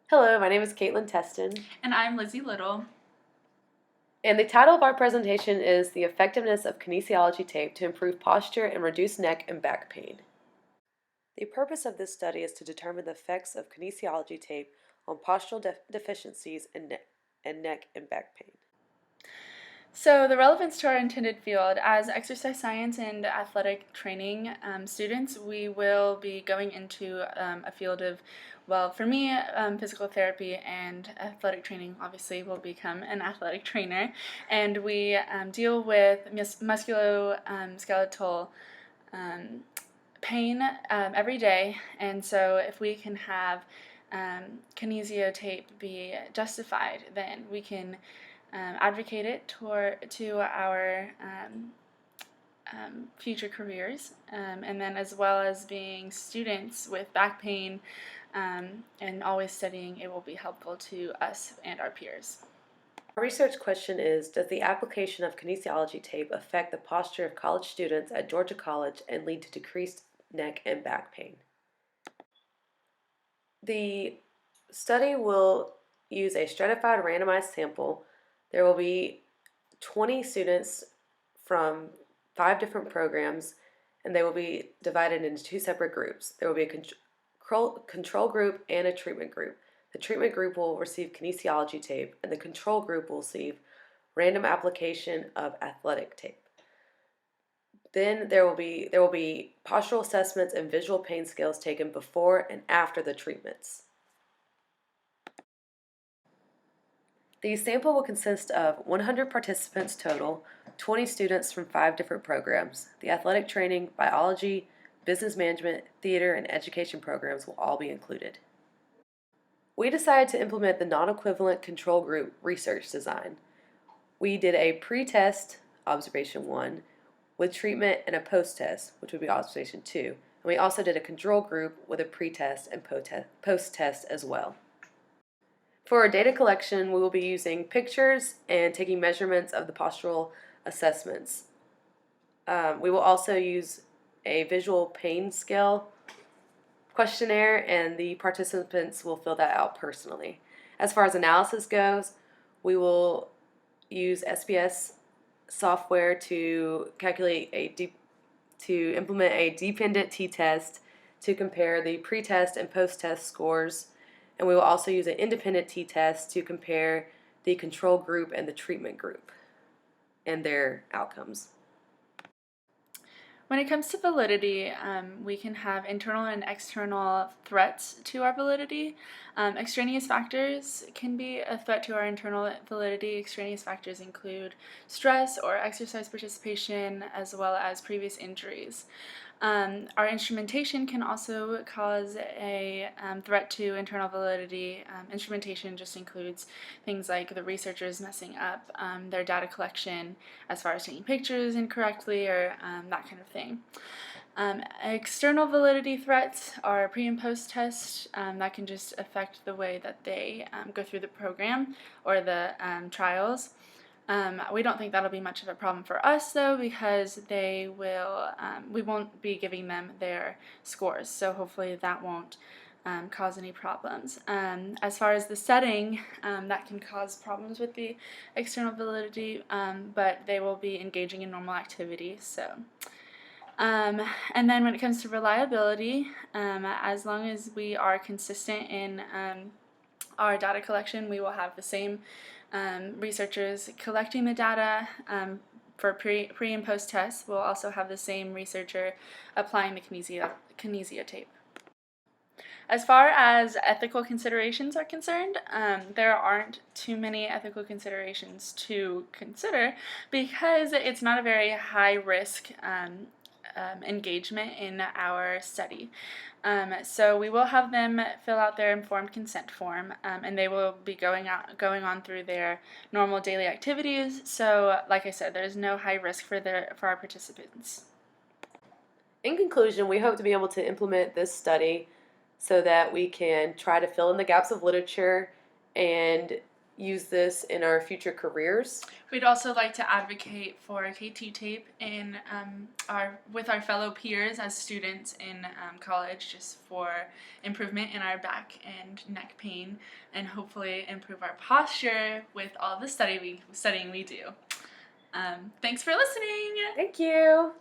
Hello, my name is Caitlin Teston, And I'm Lizzie Little. and the title of our presentation is The Effectiveness of Kinesiology Tape to Improve Posture and Reduce Neck and Back Pain. The purpose of this study is to determine the effects of kinesiology tape on postural deficiencies and neck and back pain. So, the relevance to our intended field as exercise science and athletic training students, we will be going into a field of, well, for me, physical therapy and athletic training. Obviously, will become an athletic trainer, and we deal with musculoskeletal pain every day. And so, if we can have kinesio tape be justified, then we can advocate it to our future careers, and then as well as being students with back pain and always studying, it will be helpful to us and our peers. Our research question is, does the application of kinesiology tape affect the posture of college students at Georgia College and lead to decreased neck and back pain? The study will use a stratified randomized sample. There will be 20 students from 5 different programs, and they will be divided into 2 separate groups. There will be a control group and a treatment group. The treatment group will receive kinesiology tape, and the control group will receive random application of athletic tape. Then there will be postural assessments and visual pain scales taken before and after the treatments. The sample will consist of 100 participants total, 20 students from 5 different programs. The athletic training, biology, business management, theater, and education programs will all be included. We decided to implement the non-equivalent control group research design. We did a pre-test, observation 1, with treatment and a post-test, which would be observation 2. And we also did a control group with a pre-test and post-test as well. For our data collection, we will be using pictures and taking measurements of the postural assessments. We will also use a visual pain scale questionnaire, and the participants will fill that out personally. As far as analysis goes, we will use SBS software to implement a dependent t-test to compare the pre-test and post-test scores, and we will also use an independent t-test to compare the control group and the treatment group and their outcomes. When it comes to validity, we can have internal and external threats to our validity. Extraneous factors can be a threat to our internal validity. Extraneous factors include stress or exercise participation, as well as previous injuries. Our instrumentation can also cause a threat to internal validity. Instrumentation just includes things like the researchers messing up their data collection as far as taking pictures incorrectly or that kind of thing. External validity threats are pre and post test that can just affect the way that they go through the program or the trials. We don't think that'll be much of a problem for us, though, because we won't be giving them their scores, so hopefully that won't cause any problems. As far as the setting, that can cause problems with the external validity, but they will be engaging in normal activity, so. And then when it comes to reliability, as long as we are consistent in our data collection, we will have the same researchers collecting the data for pre and post tests. We'll also have the same researcher applying the kinesio tape. As far as ethical considerations are concerned, there aren't too many ethical considerations to consider because it's not a very high risk engagement in our study. So we will have them fill out their informed consent form, and they will be going on through their normal daily activities. So, like I said, there's no high risk for our participants. In conclusion, we hope to be able to implement this study so that we can try to fill in the gaps of literature and use this in our future careers. We'd also like to advocate for KT tape with our fellow peers as students in college, just for improvement in our back and neck pain, and hopefully improve our posture with all the studying we do. Thanks for listening. Thank you.